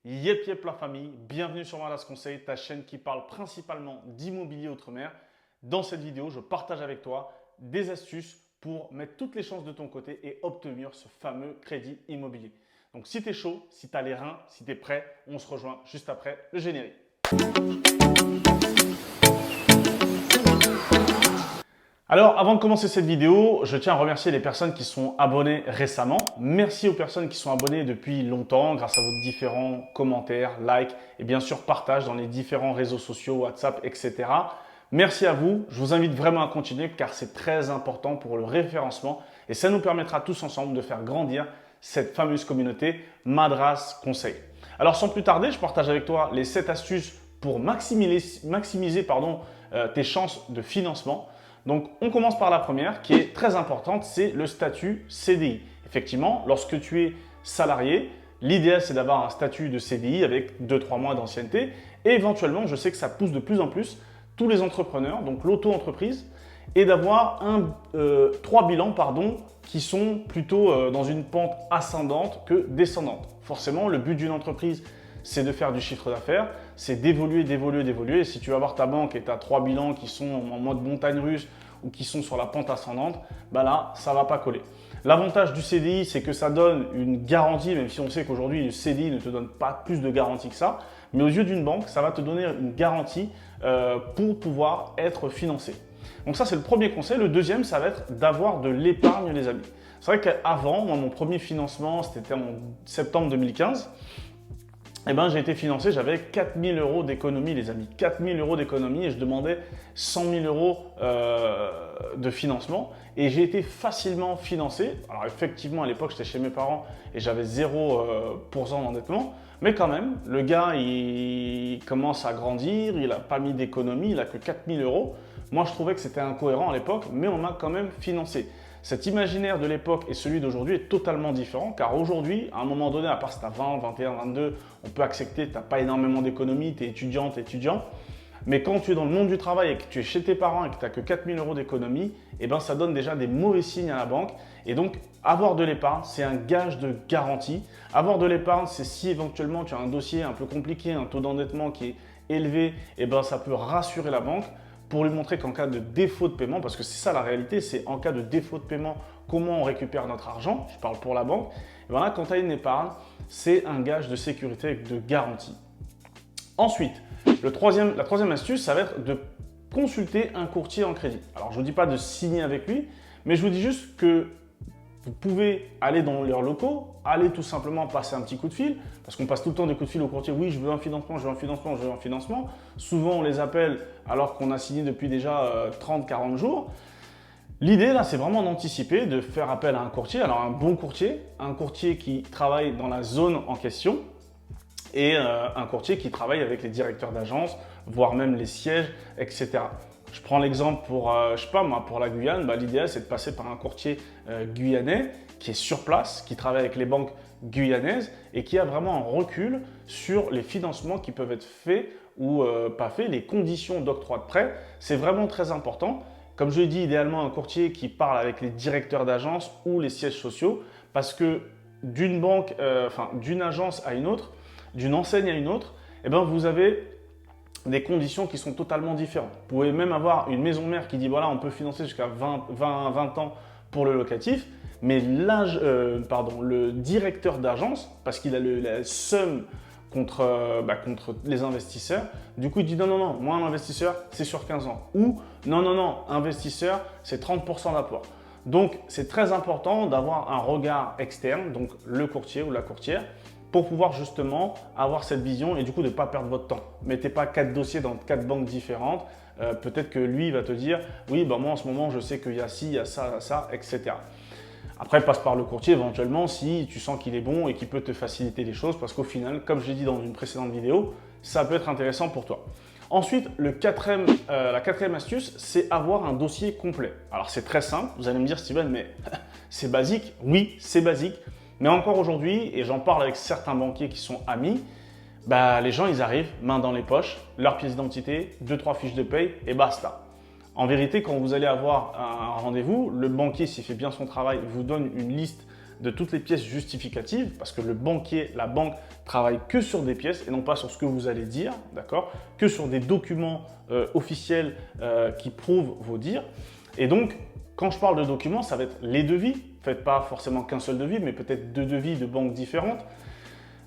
Yep la famille, bienvenue sur Madas Conseil, ta chaîne qui parle principalement d'immobilier outre-mer. Dans cette vidéo, je partage avec toi des astuces pour mettre toutes les chances de ton côté et obtenir ce fameux crédit immobilier. Donc si tu es chaud, si tu as les reins, si tu es prêt, on se rejoint juste après le générique. Alors, avant de commencer cette vidéo, je tiens à remercier les personnes qui sont abonnées récemment. Merci aux personnes qui sont abonnées depuis longtemps grâce à vos différents commentaires, likes et bien sûr partage dans les différents réseaux sociaux, WhatsApp, etc. Merci à vous. Je vous invite vraiment à continuer car c'est très important pour le référencement et ça nous permettra tous ensemble de faire grandir cette fameuse communauté Madras Conseil. Alors, sans plus tarder, je partage avec toi les 7 astuces pour maximiser tes chances de financement. Donc, on commence par la première qui est très importante, c'est le statut CDI. Effectivement, lorsque tu es salarié, l'idéal c'est d'avoir un statut de CDI avec 2-3 mois d'ancienneté. Et éventuellement, je sais que ça pousse de plus en plus tous les entrepreneurs, donc l'auto-entreprise, et d'avoir 3 bilans qui sont plutôt dans une pente ascendante que descendante. Forcément, le but d'une entreprise, c'est de faire du chiffre d'affaires, c'est d'évoluer. Et si tu vas voir ta banque et tu as 3 bilans qui sont en mode montagne russe ou qui sont sur la pente ascendante, bah là, ça ne va pas coller. L'avantage du CDI, c'est que ça donne une garantie, même si on sait qu'aujourd'hui, le CDI ne te donne pas plus de garantie que ça. Mais aux yeux d'une banque, ça va te donner une garantie pour pouvoir être financé. Donc ça, c'est le premier conseil. Le deuxième, ça va être d'avoir de l'épargne, les amis. C'est vrai qu'avant, moi, mon premier financement, c'était en septembre 2015. J'ai été financé, j'avais 4 000 € d'économie, les amis. 4 000 € d'économie et je demandais 100 000 € de financement. Et j'ai été facilement financé. Alors effectivement, à l'époque, j'étais chez mes parents et j'avais 0% d'endettement. Mais quand même, le gars, il commence à grandir, il n'a pas mis d'économie, il n'a que 4 000 €. Moi, je trouvais que c'était incohérent à l'époque, mais on m'a quand même financé. Cet imaginaire de l'époque et celui d'aujourd'hui est totalement différent car aujourd'hui, à un moment donné, à part si tu as 20, 21, 22, on peut accepter, tu n'as pas énormément d'économie, tu es étudiant. Mais quand tu es dans le monde du travail et que tu es chez tes parents et que tu n'as que 4 000 € d'économie, ça donne déjà des mauvais signes à la banque. Et donc, avoir de l'épargne, c'est un gage de garantie. Avoir de l'épargne, c'est si éventuellement tu as un dossier un peu compliqué, un taux d'endettement qui est élevé, ça peut rassurer la banque pour lui montrer qu'en cas de défaut de paiement, parce que c'est ça la réalité, c'est en cas de défaut de paiement, comment on récupère notre argent, je parle pour la banque, quand tu as une épargne, c'est un gage de sécurité avec de garantie. Ensuite, la troisième astuce, ça va être de consulter un courtier en crédit. Alors, je ne vous dis pas de signer avec lui, mais je vous dis juste que vous pouvez aller dans leurs locaux, aller tout simplement passer un petit coup de fil, parce qu'on passe tout le temps des coups de fil au courtier. Oui, je veux un financement, je veux un financement, je veux un financement. Souvent, on les appelle alors qu'on a signé depuis déjà 30-40 jours. L'idée, là, c'est vraiment d'anticiper, de faire appel à un courtier. Alors, un courtier qui travaille dans la zone en question et un courtier qui travaille avec les directeurs d'agence, voire même les sièges, etc. Je prends l'exemple pour la Guyane, l'idéal c'est de passer par un courtier guyanais qui est sur place, qui travaille avec les banques guyanaises et qui a vraiment un recul sur les financements qui peuvent être faits ou pas faits, les conditions d'octroi de prêt. C'est vraiment très important. Comme je l'ai dit, idéalement un courtier qui parle avec les directeurs d'agence ou les sièges sociaux parce que d'une agence à une autre, d'une enseigne à une autre, vous avez des conditions qui sont totalement différentes. Vous pouvez même avoir une maison mère qui dit voilà, on peut financer jusqu'à 20 ans pour le locatif, mais le directeur d'agence, parce qu'il a la somme contre les investisseurs, du coup il dit non, moi un investisseur c'est sur 15 ans. Ou non, investisseur c'est 30% d'apport. Donc c'est très important d'avoir un regard externe, donc le courtier ou la courtière, pour pouvoir justement avoir cette vision et du coup de ne pas perdre votre temps. Mettez pas 4 dossiers dans 4 banques différentes. Peut-être que lui va te dire oui, moi en ce moment je sais qu'il y a ci, il y a ça, etc. Après, passe par le courtier éventuellement si tu sens qu'il est bon et qu'il peut te faciliter les choses parce qu'au final, comme je l'ai dit dans une précédente vidéo, ça peut être intéressant pour toi. Ensuite, la quatrième astuce, c'est avoir un dossier complet. Alors c'est très simple, vous allez me dire Steven, mais c'est basique. Oui, c'est basique. Mais encore aujourd'hui, et j'en parle avec certains banquiers qui sont amis, les gens ils arrivent, main dans les poches, leur pièce d'identité, 2-3 fiches de paye et basta. En vérité, quand vous allez avoir un rendez-vous, le banquier, s'il fait bien son travail, vous donne une liste de toutes les pièces justificatives, parce que le banquier, la banque, travaille que sur des pièces et non pas sur ce que vous allez dire, d'accord? Que sur des documents officiels qui prouvent vos dires. Et donc, quand je parle de documents, ça va être les devis. Faites pas forcément qu'un seul devis, mais peut-être 2 devis de banques différentes.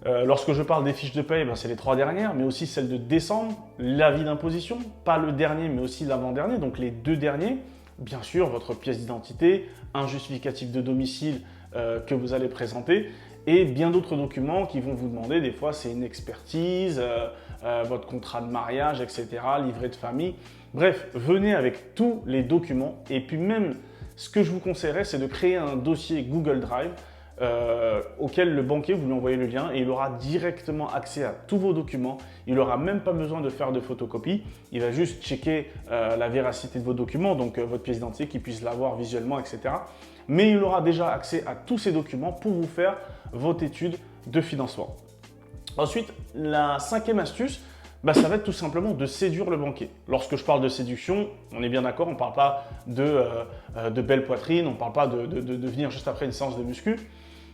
Lorsque je parle des fiches de paie, c'est les 3 dernières, mais aussi celle de décembre, l'avis d'imposition, pas le dernier, mais aussi l'avant-dernier, donc les 2 derniers. Bien sûr, votre pièce d'identité, un justificatif de domicile que vous allez présenter et bien d'autres documents qui vont vous demander, des fois c'est une expertise, votre contrat de mariage, etc., livret de famille. Bref, venez avec tous les documents et puis même ce que je vous conseillerais, c'est de créer un dossier Google Drive auquel le banquier, vous lui envoyez le lien et il aura directement accès à tous vos documents. Il n'aura même pas besoin de faire de photocopie. Il va juste checker la véracité de vos documents, donc votre pièce d'identité, qu'il puisse la voir visuellement, etc. Mais il aura déjà accès à tous ces documents pour vous faire votre étude de financement. Ensuite, la 5e astuce, ça va être tout simplement de séduire le banquier. Lorsque je parle de séduction, on est bien d'accord, on ne parle pas de belle poitrine, on ne parle pas de venir juste après une séance de muscu.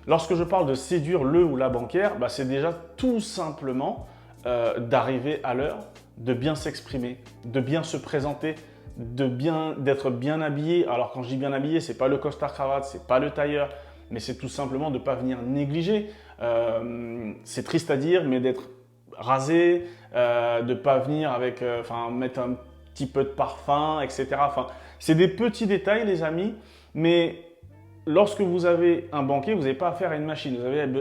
Lorsque je parle de séduire le ou la banquière, c'est déjà tout simplement d'arriver à l'heure, de bien s'exprimer, de bien se présenter, d'être bien habillé. Alors quand je dis bien habillé, ce n'est pas le costard-cravate, ce n'est pas le tailleur, mais c'est tout simplement de ne pas venir négliger. C'est triste à dire, mais d'être rasé, de ne pas venir avec, mettre un petit peu de parfum, etc. C'est des petits détails, les amis, mais lorsque vous avez un banquier, vous n'avez pas affaire à une machine,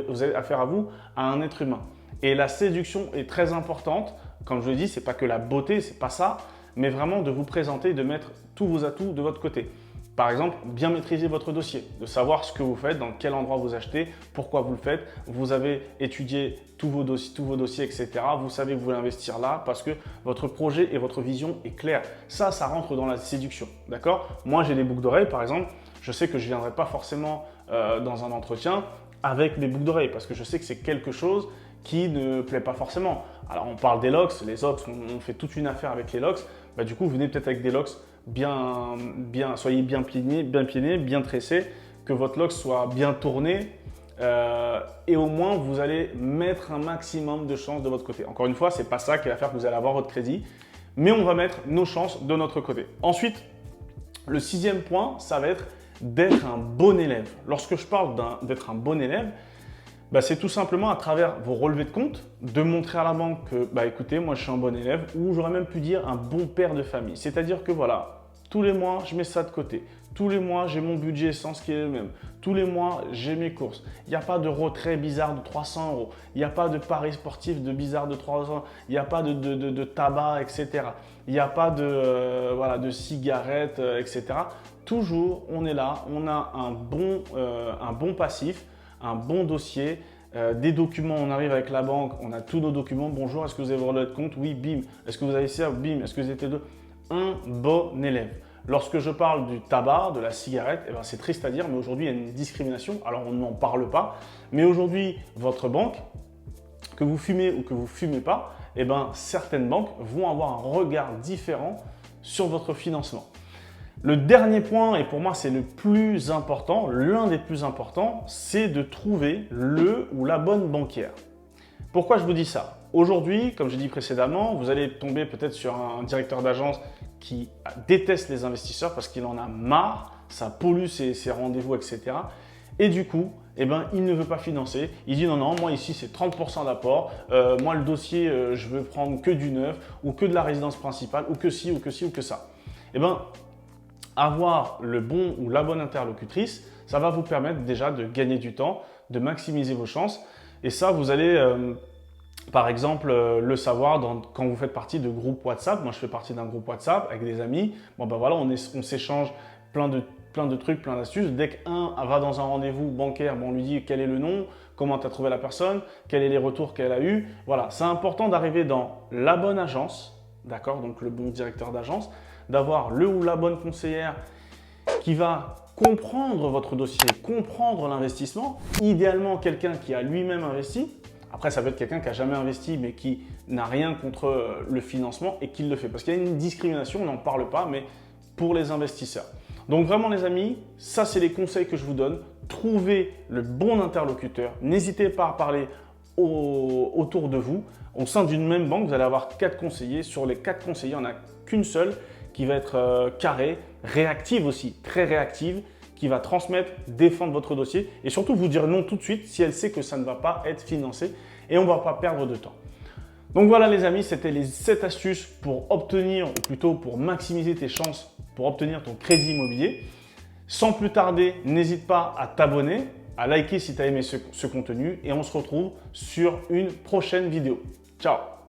vous avez affaire à vous, à un être humain. Et la séduction est très importante. Comme je le dis, ce n'est pas que la beauté, ce n'est pas ça, mais vraiment de vous présenter, de mettre tous vos atouts de votre côté. Par exemple, bien maîtriser votre dossier, de savoir ce que vous faites, dans quel endroit vous achetez, pourquoi vous le faites. Vous avez étudié tous vos dossiers, etc. Vous savez que vous voulez investir là parce que votre projet et votre vision est claire. Ça rentre dans la séduction, d'accord? Moi, j'ai des boucles d'oreilles, par exemple. Je sais que je ne viendrai pas forcément dans un entretien avec mes boucles d'oreilles parce que je sais que c'est quelque chose qui ne plaît pas forcément. Alors, on parle des locks. Les locks, on fait toute une affaire avec les locks. Du coup, vous venez peut-être avec des locks soyez bien pieds nés, bien tressés, que votre lock soit bien tourné et au moins vous allez mettre un maximum de chances de votre côté. Encore une fois, ce n'est pas ça qui va faire que vous allez avoir votre crédit, mais on va mettre nos chances de notre côté. Ensuite, le 6e point, ça va être d'être un bon élève. Lorsque je parle d'être un bon élève, c'est tout simplement à travers vos relevés de compte, de montrer à la banque que, écoutez, moi je suis un bon élève, ou j'aurais même pu dire un bon père de famille. C'est-à-dire que voilà, tous les mois, je mets ça de côté. Tous les mois, j'ai mon budget essence qui est le même. Tous les mois, j'ai mes courses. Il n'y a pas de retrait bizarre de 300 €. Il n'y a pas de paris sportif de bizarre de 300 €. Il n'y a pas de tabac, etc. Il n'y a pas de cigarettes, etc. Toujours, on est là, on a un bon passif, un bon dossier, des documents, on arrive avec la banque, on a tous nos documents. Bonjour, est-ce que vous avez votre relevé de compte? Oui, bim. Est-ce que vous avez ça? Bim. Est-ce que vous êtes deux? Un bon élève. Lorsque je parle du tabac, de la cigarette, c'est triste à dire, mais aujourd'hui, il y a une discrimination. Alors, on n'en parle pas. Mais aujourd'hui, votre banque, que vous fumez ou que vous ne fumez pas, certaines banques vont avoir un regard différent sur votre financement. Le dernier point, et pour moi c'est le plus important, l'un des plus importants, c'est de trouver le ou la bonne banquière. Pourquoi je vous dis ça? Aujourd'hui, comme j'ai dit précédemment, vous allez tomber peut-être sur un directeur d'agence qui déteste les investisseurs parce qu'il en a marre, ça pollue ses rendez-vous, etc. Et du coup, il ne veut pas financer. Il dit non, moi ici c'est 30% d'apport. Moi le dossier, je veux prendre que du neuf ou que de la résidence principale ou que ci ou que ci ou que ça. Avoir le bon ou la bonne interlocutrice, ça va vous permettre déjà de gagner du temps, de maximiser vos chances. Et ça, vous allez par exemple le savoir quand vous faites partie de groupes WhatsApp. Moi, je fais partie d'un groupe WhatsApp avec des amis. Voilà, on s'échange plein de trucs, plein d'astuces. Dès qu'un va dans un rendez-vous bancaire, on lui dit quel est le nom, comment tu as trouvé la personne, quels sont les retours qu'elle a eus. Voilà, c'est important d'arriver dans la bonne agence, d'accord, donc le bon directeur d'agence, d'avoir le ou la bonne conseillère qui va comprendre votre dossier, comprendre l'investissement, idéalement quelqu'un qui a lui-même investi. Après, ça peut être quelqu'un qui n'a jamais investi mais qui n'a rien contre le financement et qui le fait. Parce qu'il y a une discrimination, on n'en parle pas, mais pour les investisseurs. Donc vraiment les amis, ça c'est les conseils que je vous donne. trouvez le bon interlocuteur. N'hésitez pas à parler autour de vous. Au sein d'une même banque, vous allez avoir 4 conseillers. Sur les 4 conseillers, il n'y en a qu'une seule qui va être carrée, réactive aussi, très réactive, qui va transmettre, défendre votre dossier et surtout vous dire non tout de suite si elle sait que ça ne va pas être financé et on ne va pas perdre de temps. Donc voilà les amis, c'était les 7 astuces pour obtenir, ou plutôt pour maximiser tes chances pour obtenir ton crédit immobilier. Sans plus tarder, n'hésite pas à t'abonner, à liker si tu as aimé ce contenu et on se retrouve sur une prochaine vidéo. Ciao!